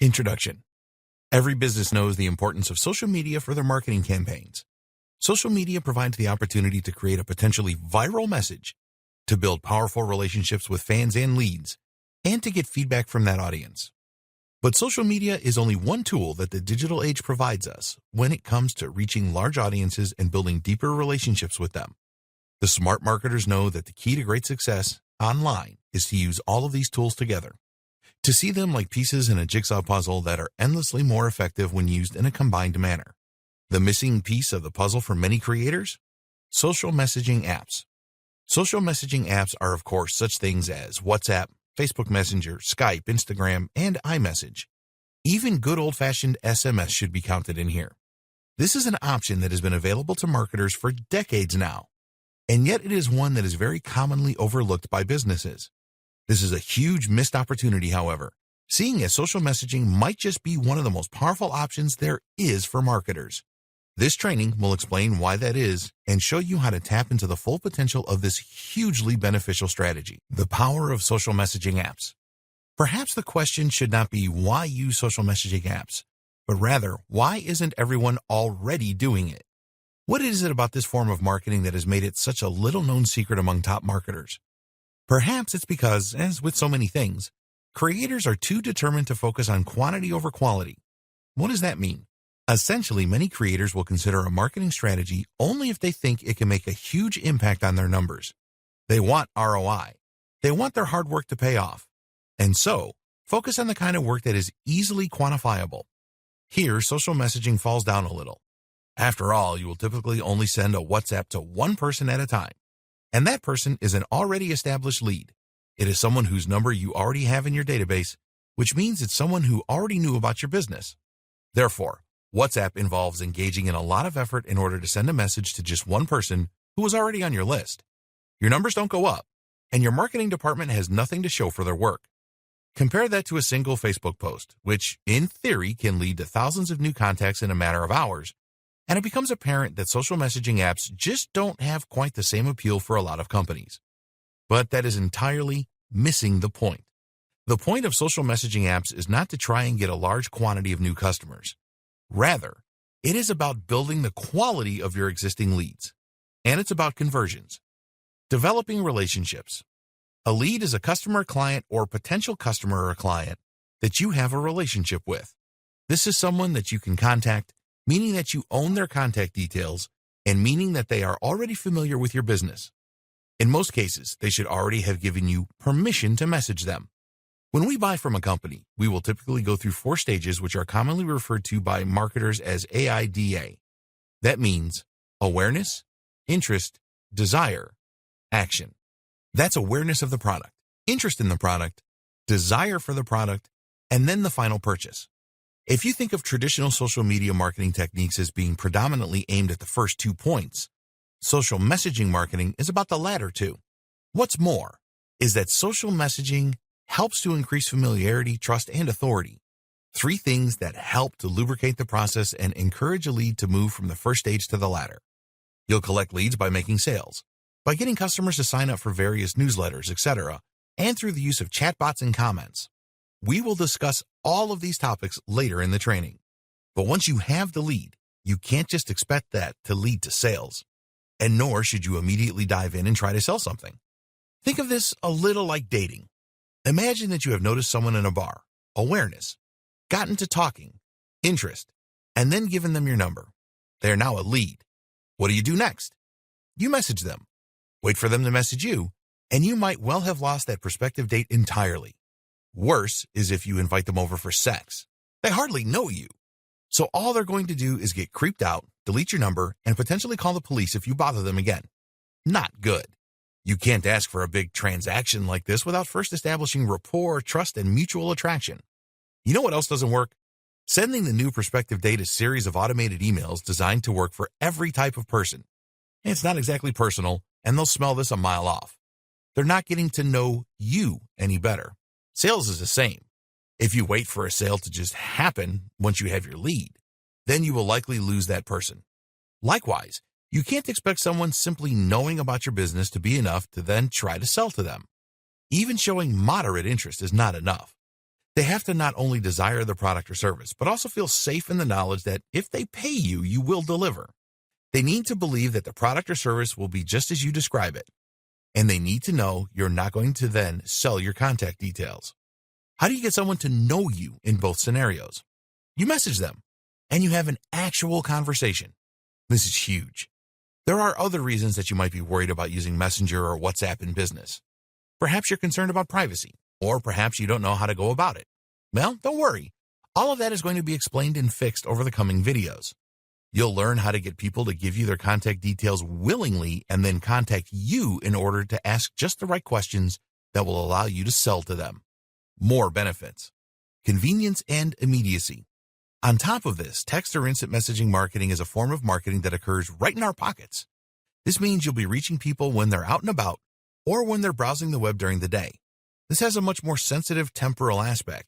Introduction. Every business knows the importance of social media for their marketing campaigns. Social media provides the opportunity to create a potentially viral message, to build powerful relationships with fans and leads, and to get feedback from that audience. But social media is only one tool that the digital age provides us when it comes to reaching large audiences and building deeper relationships with them. The smart marketers know that the key to great success online is to use all of these tools together, to see them like pieces in a jigsaw puzzle that are endlessly more effective when used in a combined manner. The missing piece of the puzzle for many creators? Social messaging apps. Social messaging apps are, of course, such things as WhatsApp, Facebook Messenger, Skype, Instagram, and iMessage. Even good old-fashioned SMS should be counted in here. This is an option that has been available to marketers for decades now, and yet it is one that is very commonly overlooked by businesses. This is a huge missed opportunity, however, seeing as social messaging might just be one of the most powerful options there is for marketers. This training will explain why that is and show you how to tap into the full potential of this hugely beneficial strategy. The power of social messaging apps. Perhaps the question should not be why use social messaging apps, but rather why isn't everyone already doing it? What is it about this form of marketing that has made it such a little-known secret among top marketers? Perhaps it's because, as with so many things, creators are too determined to focus on quantity over quality. What does that mean? Essentially, many creators will consider a marketing strategy only if they think it can make a huge impact on their numbers. They want ROI. They want their hard work to pay off. And so, focus on the kind of work that is easily quantifiable. Here, social messaging falls down a little. After all, you will typically only send a WhatsApp to one person at a time. And that person is an already established lead. It is someone whose number you already have in your database, which means it's someone who already knew about your business. Therefore, WhatsApp involves engaging in a lot of effort in order to send a message to just one person who was already on your list. Your numbers don't go up, and your marketing department has nothing to show for their work. Compare that to a single Facebook post, which, in theory, can lead to thousands of new contacts in a matter of hours, and it becomes apparent that social messaging apps just don't have quite the same appeal for a lot of companies. But that is entirely missing the point. The point of social messaging apps is not to try and get a large quantity of new customers. Rather, it is about building the quality of your existing leads. And it's about conversions. Developing relationships. A lead is a customer, client, or potential customer or client that you have a relationship with. This is someone that you can contact, meaning that you own their contact details, and meaning that they are already familiar with your business. In most cases, they should already have given you permission to message them. When we buy from a company, we will typically go through 4 stages, which are commonly referred to by marketers as AIDA. That means awareness, interest, desire, action. That's awareness of the product, interest in the product, desire for the product, and then the final purchase. If you think of traditional social media marketing techniques as being predominantly aimed at the first 2 points, social messaging marketing is about the latter 2. What's more is that social messaging helps to increase familiarity, trust, and authority. 3 things that help to lubricate the process and encourage a lead to move from the first stage to the latter. You'll collect leads by making sales, by getting customers to sign up for various newsletters, etc., and through the use of chatbots and comments. We will discuss all of these topics later in the training. But once you have the lead, you can't just expect that to lead to sales. And nor should you immediately dive in and try to sell something. Think of this a little like dating. Imagine that you have noticed someone in a bar, awareness, gotten to talking, interest, and then given them your number. They are now a lead. What do you do next? You message them. Wait for them to message you, and you might well have lost that prospective date entirely. Worse is if you invite them over for sex. They hardly know you. So all they're going to do is get creeped out, delete your number, and potentially call the police if you bother them again. Not good. You can't ask for a big transaction like this without first establishing rapport, trust, and mutual attraction. You know what else doesn't work? Sending the new prospective date a series of automated emails designed to work for every type of person. It's not exactly personal, and they'll smell this a mile off. They're not getting to know you any better. Sales is the same. If you wait for a sale to just happen once you have your lead, then you will likely lose that person. Likewise, you can't expect someone simply knowing about your business to be enough to then try to sell to them. Even showing moderate interest is not enough. They have to not only desire the product or service, but also feel safe in the knowledge that if they pay you, you will deliver. They need to believe that the product or service will be just as you describe it. And they need to know you're not going to then sell your contact details. How do you get someone to know you in both scenarios? You message them, and you have an actual conversation. This is huge. There are other reasons that you might be worried about using Messenger or WhatsApp in business. Perhaps you're concerned about privacy, or perhaps you don't know how to go about it. Well, don't worry. All of that is going to be explained and fixed over the coming videos. You'll learn how to get people to give you their contact details willingly and then contact you in order to ask just the right questions that will allow you to sell to them. More benefits. Convenience and immediacy. On top of this, text or instant messaging marketing is a form of marketing that occurs right in our pockets. This means you'll be reaching people when they're out and about or when they're browsing the web during the day. This has a much more sensitive temporal aspect.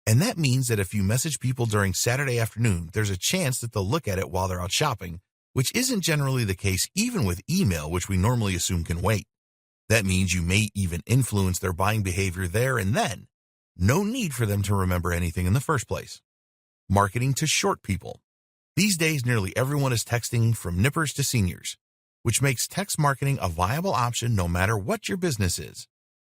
And that means that if you message people during Saturday afternoon, there's a chance that they'll look at it while they're out shopping, which isn't generally the case even with email, which we normally assume can wait. That means you may even influence their buying behavior there and then. No need for them to remember anything in the first place. Marketing to short people. These days, nearly everyone is texting from nippers to seniors, which makes text marketing a viable option no matter what your business is.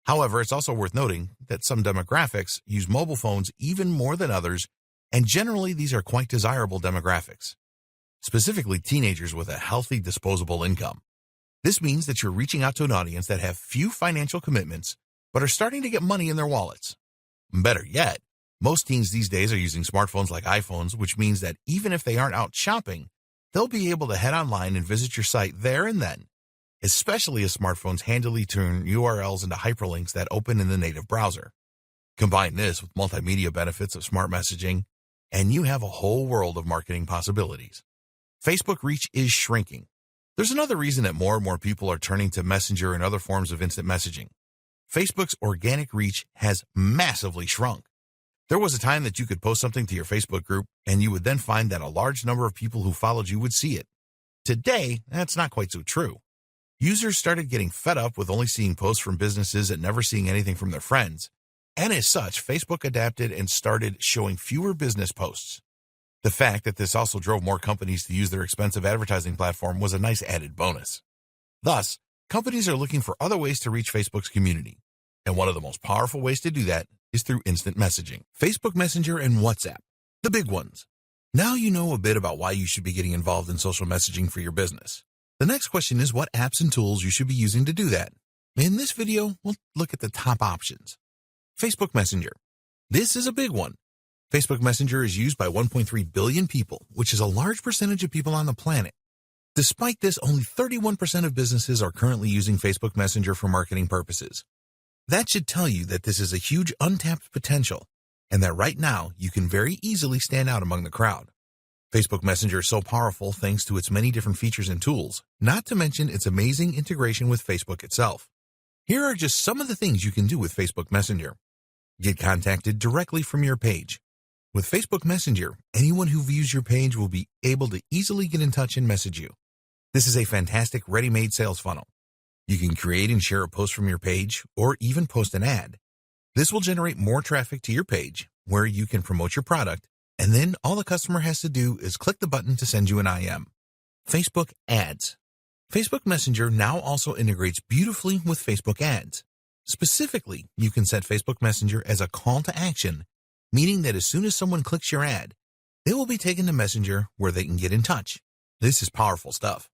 However, it's also worth noting that some demographics use mobile phones even more than others, and generally these are quite desirable demographics, specifically teenagers with a healthy disposable income. This means that you're reaching out to an audience that have few financial commitments, but are starting to get money in their wallets. Better yet, most teens these days are using smartphones like iPhones, which means that even if they aren't out shopping, they'll be able to head online and visit your site there and then, especially as smartphones handily turn URLs into hyperlinks that open in the native browser. Combine this with multimedia benefits of smart messaging, and you have a whole world of marketing possibilities. Facebook reach is shrinking. There's another reason that more and more people are turning to Messenger and other forms of instant messaging. Facebook's organic reach has massively shrunk. There was a time that you could post something to your Facebook group, and you would then find that a large number of people who followed you would see it. Today, that's not quite so true. Users started getting fed up with only seeing posts from businesses and never seeing anything from their friends. And as such, Facebook adapted and started showing fewer business posts. The fact that this also drove more companies to use their expensive advertising platform was a nice added bonus. Thus, companies are looking for other ways to reach Facebook's community. And one of the most powerful ways to do that is through instant messaging. Facebook Messenger and WhatsApp, the big ones. Now you know a bit about why you should be getting involved in social messaging for your business. The next question is what apps and tools you should be using to do that. In this video, we'll look at the top options. Facebook Messenger. This is a big one. Facebook Messenger is used by 1.3 billion people, which is a large percentage of people on the planet. Despite this, only 31% of businesses are currently using Facebook Messenger for marketing purposes. That should tell you that this is a huge untapped potential, and that right now you can very easily stand out among the crowd. Facebook Messenger is so powerful thanks to its many different features and tools, not to mention its amazing integration with Facebook itself. Here are just some of the things you can do with Facebook Messenger. Get contacted directly from your page. With Facebook Messenger, anyone who views your page will be able to easily get in touch and message you. This is a fantastic ready-made sales funnel. You can create and share a post from your page, or even post an ad. This will generate more traffic to your page, where you can promote your product, and then all the customer has to do is click the button to send you an IM. Facebook Ads. Facebook Messenger now also integrates beautifully with Facebook Ads. Specifically, you can set Facebook Messenger as a call to action, meaning that as soon as someone clicks your ad, they will be taken to Messenger where they can get in touch. This is powerful stuff.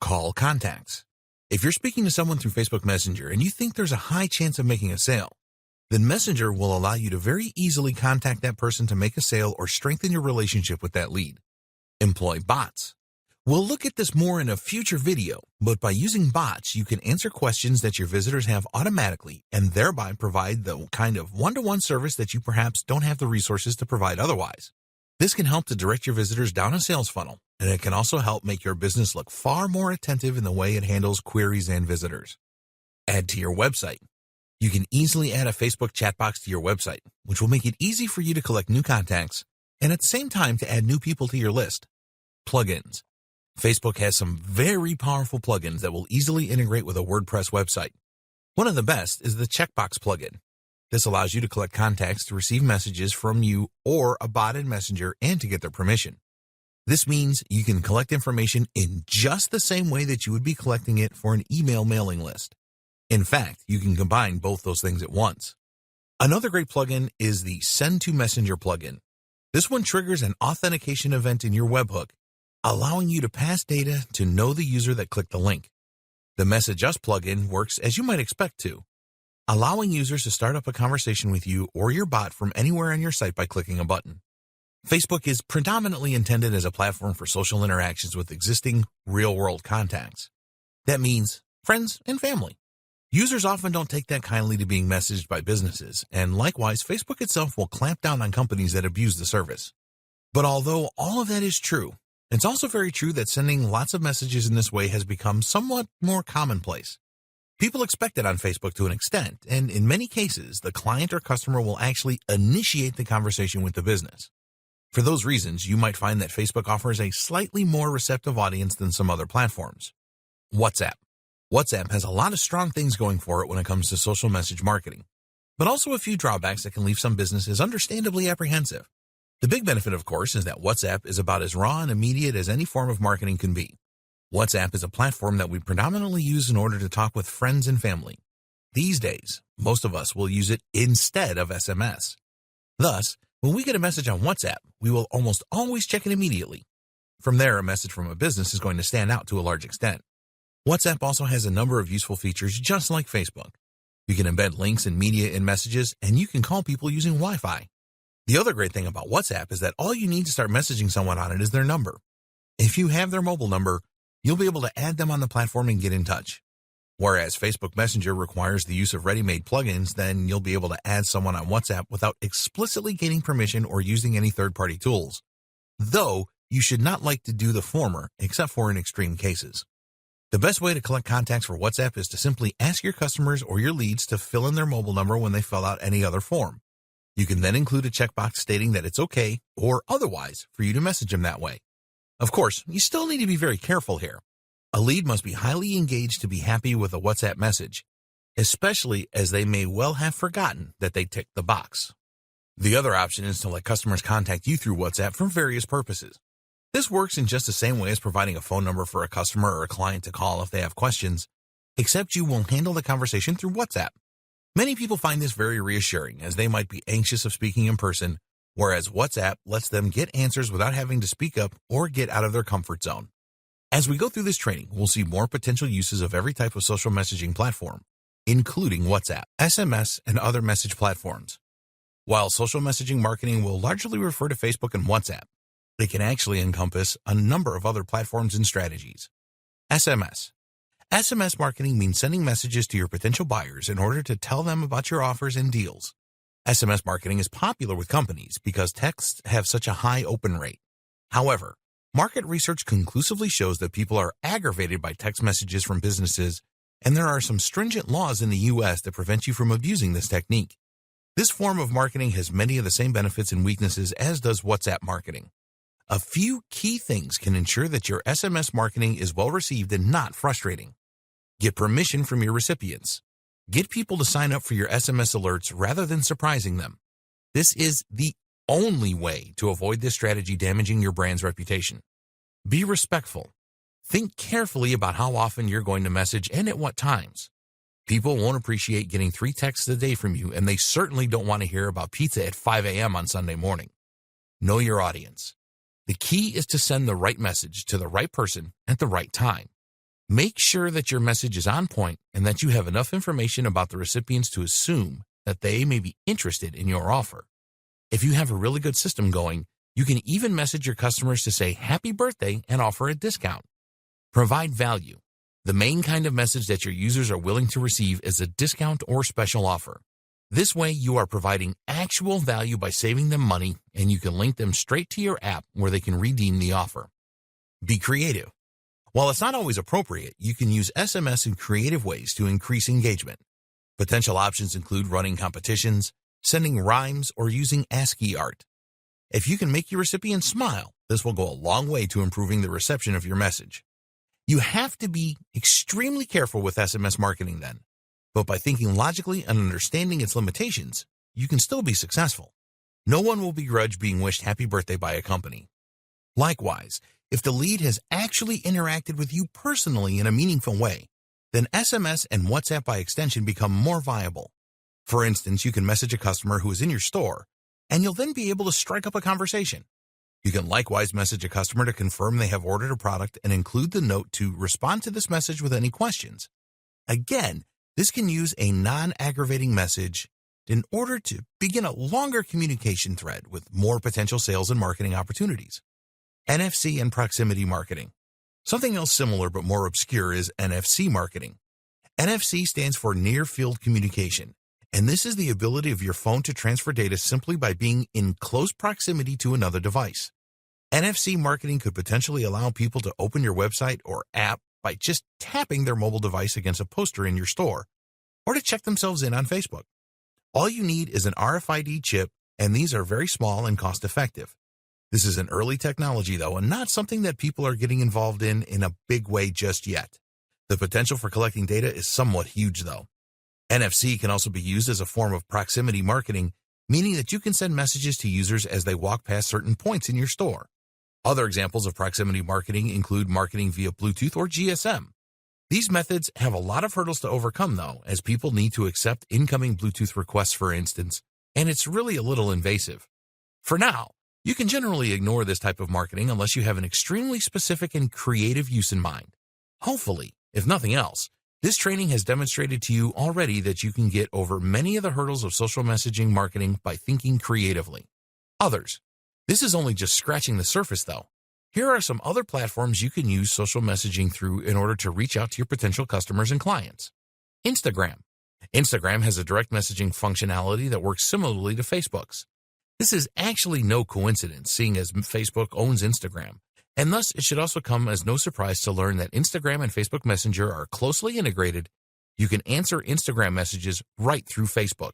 Call contacts. If you're speaking to someone through Facebook Messenger and you think there's a high chance of making a sale, then Messenger will allow you to very easily contact that person to make a sale or strengthen your relationship with that lead. Employ bots. We'll look at this more in a future video, but by using bots, you can answer questions that your visitors have automatically and thereby provide the kind of one-to-one service that you perhaps don't have the resources to provide otherwise. This can help to direct your visitors down a sales funnel, and it can also help make your business look far more attentive in the way it handles queries and visitors. Add to your website. You can easily add a Facebook chat box to your website, which will make it easy for you to collect new contacts and at the same time to add new people to your list. Plugins. Facebook has some very powerful plugins that will easily integrate with a WordPress website. One of the best is the checkbox plugin. This allows you to collect contacts to receive messages from you or a bot in Messenger and to get their permission. This means you can collect information in just the same way that you would be collecting it for an email mailing list. In fact, you can combine both those things at once. Another great plugin is the Send to Messenger plugin. This one triggers an authentication event in your webhook, allowing you to pass data to know the user that clicked the link. The Message Us plugin works as you might expect to, allowing users to start up a conversation with you or your bot from anywhere on your site by clicking a button. Facebook is predominantly intended as a platform for social interactions with existing, real-world contacts. That means friends and family. Users often don't take that kindly to being messaged by businesses, and likewise, Facebook itself will clamp down on companies that abuse the service. But although all of that is true, it's also very true that sending lots of messages in this way has become somewhat more commonplace. People expect it on Facebook to an extent, and in many cases, the client or customer will actually initiate the conversation with the business. For those reasons, you might find that Facebook offers a slightly more receptive audience than some other platforms. WhatsApp. WhatsApp has a lot of strong things going for it when it comes to social message marketing, but also a few drawbacks that can leave some businesses understandably apprehensive. The big benefit, of course, is that WhatsApp is about as raw and immediate as any form of marketing can be. WhatsApp is a platform that we predominantly use in order to talk with friends and family. These days, most of us will use it instead of SMS. Thus, when we get a message on WhatsApp, we will almost always check it immediately. From there, a message from a business is going to stand out to a large extent. WhatsApp also has a number of useful features just like Facebook. You can embed links and media in messages, and you can call people using Wi-Fi. The other great thing about WhatsApp is that all you need to start messaging someone on it is their number. If you have their mobile number, you'll be able to add them on the platform and get in touch. Whereas Facebook Messenger requires the use of ready-made plugins, then you'll be able to add someone on WhatsApp without explicitly getting permission or using any third-party tools. Though, you should not like to do the former, except for in extreme cases. The best way to collect contacts for WhatsApp is to simply ask your customers or your leads to fill in their mobile number when they fill out any other form. You can then include a checkbox stating that it's okay, or otherwise, for you to message them that way. Of course, you still need to be very careful here. A lead must be highly engaged to be happy with a WhatsApp message, especially as they may well have forgotten that they ticked the box. The other option is to let customers contact you through WhatsApp for various purposes. This works in just the same way as providing a phone number for a customer or a client to call if they have questions, except you will handle the conversation through WhatsApp. Many people find this very reassuring, as they might be anxious of speaking in person, whereas WhatsApp lets them get answers without having to speak up or get out of their comfort zone. As we go through this training, we'll see more potential uses of every type of social messaging platform, including WhatsApp, SMS, and other message platforms. While social messaging marketing will largely refer to Facebook and WhatsApp, they can actually encompass a number of other platforms and strategies. SMS. SMS marketing means sending messages to your potential buyers in order to tell them about your offers and deals. SMS marketing is popular with companies because texts have such a high open rate. However, market research conclusively shows that people are aggravated by text messages from businesses, and there are some stringent laws in the U.S. that prevent you from abusing this technique. This form of marketing has many of the same benefits and weaknesses as does WhatsApp marketing. A few key things can ensure that your SMS marketing is well received and not frustrating. Get permission from your recipients. Get people to sign up for your SMS alerts rather than surprising them. This is the only way to avoid this strategy damaging your brand's reputation. Be respectful. Think carefully about how often you're going to message and at what times. People won't appreciate getting 3 texts a day from you, and they certainly don't want to hear about pizza at 5 a.m. on Sunday morning. Know your audience. The key is to send the right message to the right person at the right time. Make sure that your message is on point and that you have enough information about the recipients to assume that they may be interested in your offer. If you have a really good system going, you can even message your customers to say happy birthday and offer a discount. Provide value. The main kind of message that your users are willing to receive is a discount or special offer. This way, you are providing actual value by saving them money, and you can link them straight to your app where they can redeem the offer. Be creative. While it's not always appropriate, you can use SMS in creative ways to increase engagement. Potential options include running competitions, sending rhymes, or using ASCII art. If you can make your recipient smile, this will go a long way to improving the reception of your message. You have to be extremely careful with SMS marketing then. But by thinking logically and understanding its limitations, you can still be successful. No one will begrudge being wished happy birthday by a company. Likewise, if the lead has actually interacted with you personally in a meaningful way, then SMS and WhatsApp by extension become more viable. For instance, you can message a customer who is in your store, and you'll then be able to strike up a conversation. You can likewise message a customer to confirm they have ordered a product and include the note to respond to this message with any questions. Again, this can use a non-aggravating message in order to begin a longer communication thread with more potential sales and marketing opportunities. NFC and proximity marketing. Something else similar but more obscure is NFC marketing. NFC stands for Near Field Communication, and this is the ability of your phone to transfer data simply by being in close proximity to another device. NFC marketing could potentially allow people to open your website or app by just tapping their mobile device against a poster in your store, or to check themselves in on Facebook. All you need is an RFID chip, and these are very small and cost-effective. This is an early technology, though, and not something that people are getting involved in a big way just yet. The potential for collecting data is somewhat huge, though. NFC can also be used as a form of proximity marketing, meaning that you can send messages to users as they walk past certain points in your store. Other examples of proximity marketing include marketing via Bluetooth or GSM. These methods have a lot of hurdles to overcome, though, as people need to accept incoming Bluetooth requests, for instance, and it's really a little invasive. For now, you can generally ignore this type of marketing unless you have an extremely specific and creative use in mind. Hopefully, if nothing else, this training has demonstrated to you already that you can get over many of the hurdles of social messaging marketing by thinking creatively. This is only just scratching the surface, though. Here are some other platforms you can use social messaging through in order to reach out to your potential customers and clients. Instagram. Instagram has a direct messaging functionality that works similarly to Facebook's. This is actually no coincidence, seeing as Facebook owns Instagram, and thus it should also come as no surprise to learn that Instagram and Facebook Messenger are closely integrated. You can answer Instagram messages right through Facebook.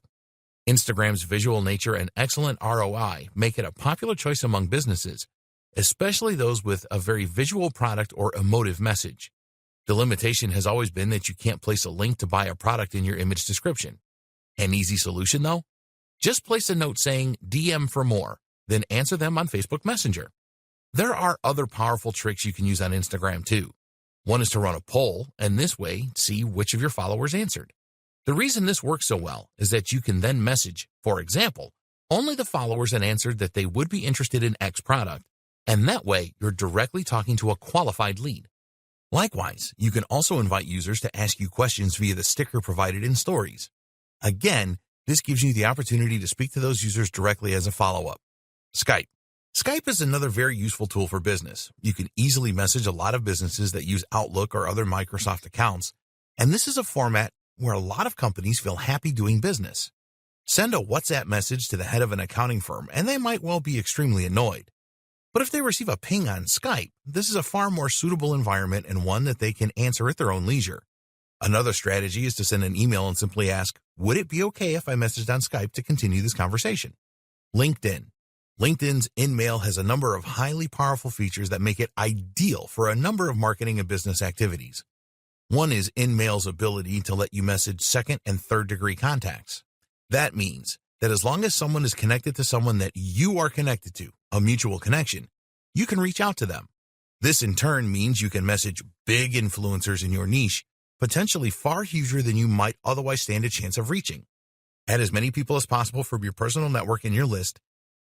Instagram's visual nature and excellent ROI make it a popular choice among businesses, especially those with a very visual product or emotive message. The limitation has always been that you can't place a link to buy a product in your image description. An easy solution, though? Just place a note saying DM for more, then answer them on Facebook Messenger. There are other powerful tricks you can use on Instagram too. One is to run a poll, and this way see which of your followers answered. The reason this works so well is that you can then message, for example, only the followers that answered that they would be interested in X product, and that way you're directly talking to a qualified lead. Likewise, you can also invite users to ask you questions via the sticker provided in Stories. Again, this gives you the opportunity to speak to those users directly as a follow-up. Skype. Skype is another very useful tool for business. You can easily message a lot of businesses that use Outlook or other Microsoft accounts, and this is a format where a lot of companies feel happy doing business. Send a WhatsApp message to the head of an accounting firm, and they might well be extremely annoyed. But if they receive a ping on Skype, this is a far more suitable environment and one that they can answer at their own leisure. Another strategy is to send an email and simply ask, would it be okay if I messaged on Skype to continue this conversation? LinkedIn. LinkedIn's InMail has a number of highly powerful features that make it ideal for a number of marketing and business activities. One is InMail's ability to let you message second and third degree contacts. That means that as long as someone is connected to someone that you are connected to, a mutual connection, you can reach out to them. This in turn means you can message big influencers in your niche, potentially far huger than you might otherwise stand a chance of reaching. Add as many people as possible from your personal network in your list,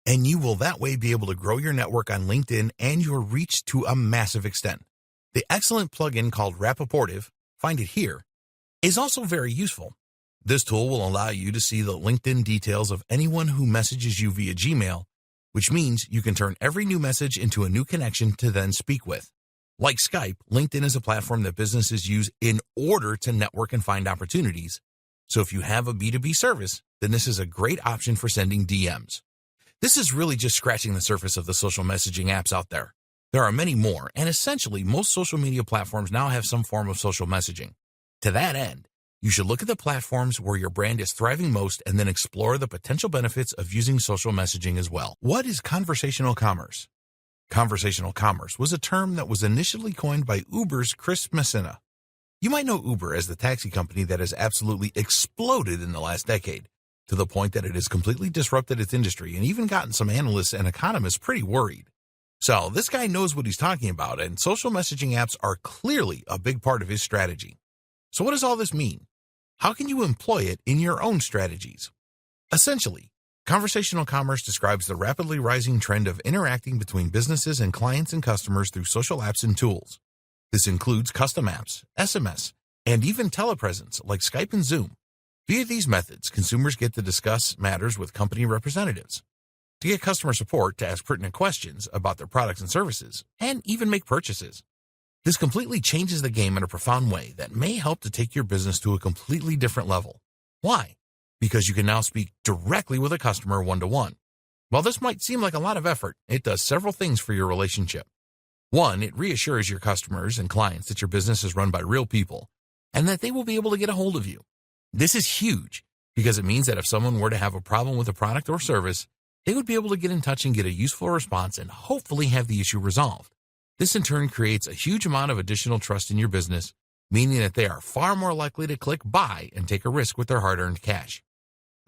and you will that way be able to grow your network on LinkedIn and your reach to a massive extent. The excellent plugin called Rapportive, find it here, is also very useful. This tool will allow you to see the LinkedIn details of anyone who messages you via Gmail, which means you can turn every new message into a new connection to then speak with. Like Skype, LinkedIn is a platform that businesses use in order to network and find opportunities. So if you have a B2B service, then this is a great option for sending DMs. This is really just scratching the surface of the social messaging apps out there. There are many more, and essentially most social media platforms now have some form of social messaging. To that end, you should look at the platforms where your brand is thriving most and then explore the potential benefits of using social messaging as well. What is conversational commerce? Conversational commerce was a term that was initially coined by Uber's Chris Messina. You might know Uber as the taxi company that has absolutely exploded in the last decade, to the point that it has completely disrupted its industry and even gotten some analysts and economists pretty worried. So this guy knows what he's talking about, and social messaging apps are clearly a big part of his strategy. So what does all this mean? How can you employ it in your own strategies? Essentially, conversational commerce describes the rapidly rising trend of interacting between businesses and clients and customers through social apps and tools. This includes custom apps, SMS, and even telepresence like Skype and Zoom. Via these methods, consumers get to discuss matters with company representatives, to get customer support to ask pertinent questions about their products and services, and even make purchases. This completely changes the game in a profound way that may help to take your business to a completely different level. Why? Because you can now speak directly with a customer one-to-one. While this might seem like a lot of effort, it does several things for your relationship. One, it reassures your customers and clients that your business is run by real people and that they will be able to get a hold of you. This is huge because it means that if someone were to have a problem with a product or service, they would be able to get in touch and get a useful response and hopefully have the issue resolved. This in turn creates a huge amount of additional trust in your business, meaning that they are far more likely to click buy and take a risk with their hard-earned cash.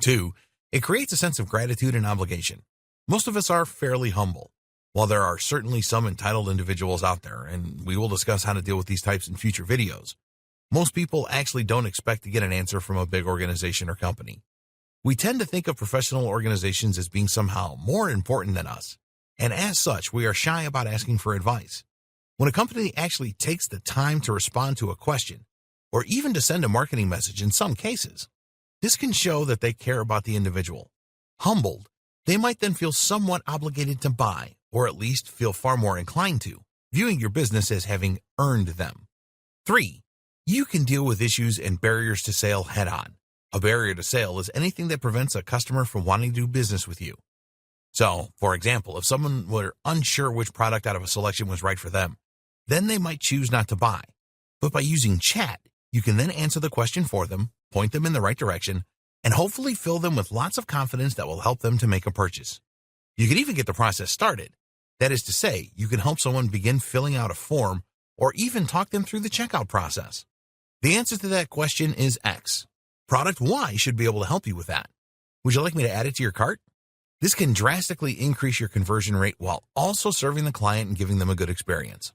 Two, it creates a sense of gratitude and obligation. Most of us are fairly humble. While there are certainly some entitled individuals out there, and we will discuss how to deal with these types in future videos, most people actually don't expect to get an answer from a big organization or company. We tend to think of professional organizations as being somehow more important than us, and as such, we are shy about asking for advice. When a company actually takes the time to respond to a question, or even to send a marketing message in some cases, this can show that they care about the individual. Humbled, they might then feel somewhat obligated to buy, or at least feel far more inclined to, viewing your business as having earned them. 3. You can deal with issues and barriers to sale head-on. A barrier to sale is anything that prevents a customer from wanting to do business with you. So, for example, if someone were unsure which product out of a selection was right for them, then they might choose not to buy. But by using chat, you can then answer the question for them, point them in the right direction, and hopefully fill them with lots of confidence that will help them to make a purchase. You can even get the process started. That is to say, you can help someone begin filling out a form or even talk them through the checkout process. The answer to that question is X. Product Y should be able to help you with that. Would you like me to add it to your cart? This can drastically increase your conversion rate while also serving the client and giving them a good experience.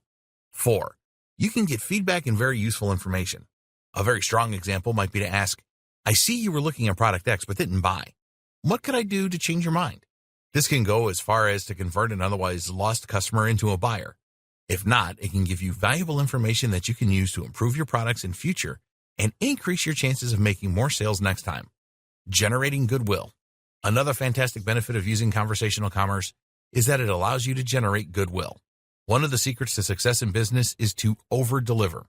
4. You can get feedback and very useful information. A very strong example might be to ask, I see you were looking at product X but didn't buy. What could I do to change your mind? This can go as far as to convert an otherwise lost customer into a buyer. If not, it can give you valuable information that you can use to improve your products in future and increase your chances of making more sales next time. Generating goodwill. Another fantastic benefit of using conversational commerce is that it allows you to generate goodwill. One of the secrets to success in business is to over-deliver.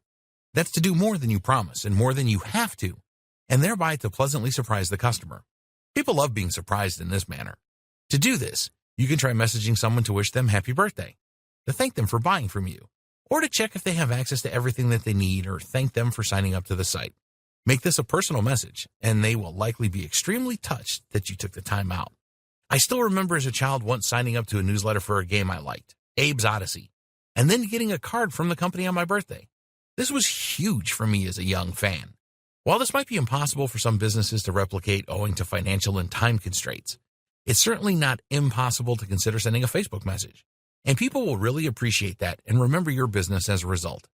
That's to do more than you promise and more than you have to, and thereby to pleasantly surprise the customer. People love being surprised in this manner. To do this, you can try messaging someone to wish them happy birthday, to thank them for buying from you, or to check if they have access to everything that they need or thank them for signing up to the site. Make this a personal message, and they will likely be extremely touched that you took the time out. I still remember as a child once signing up to a newsletter for a game I liked, Abe's Odyssey, and then getting a card from the company on my birthday. This was huge for me as a young fan. While this might be impossible for some businesses to replicate owing to financial and time constraints, it's certainly not impossible to consider sending a Facebook message. And people will really appreciate that and remember your business as a result.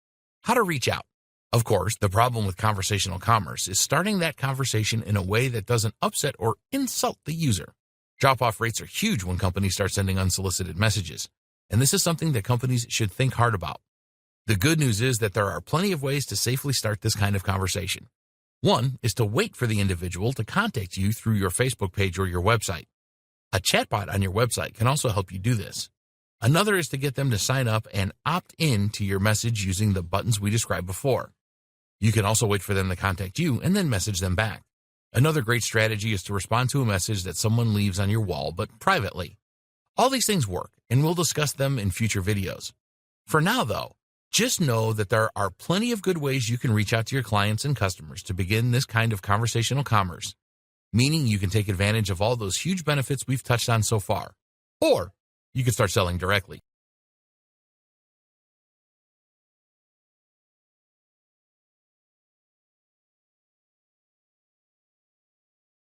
How to reach out. Of course, the problem with conversational commerce is starting that conversation in a way that doesn't upset or insult the user. Drop-off rates are huge when companies start sending unsolicited messages, and this is something that companies should think hard about. The good news is that there are plenty of ways to safely start this kind of conversation. One is to wait for the individual to contact you through your Facebook page or your website. A chatbot on your website can also help you do this. Another is to get them to sign up and opt in to your message using the buttons we described before. You can also wait for them to contact you and then message them back. Another great strategy is to respond to a message that someone leaves on your wall, but privately. All these things work, and we'll discuss them in future videos. For now, though, just know that there are plenty of good ways you can reach out to your clients and customers to begin this kind of conversational commerce, meaning you can take advantage of all those huge benefits we've touched on so far. Or you can start selling directly.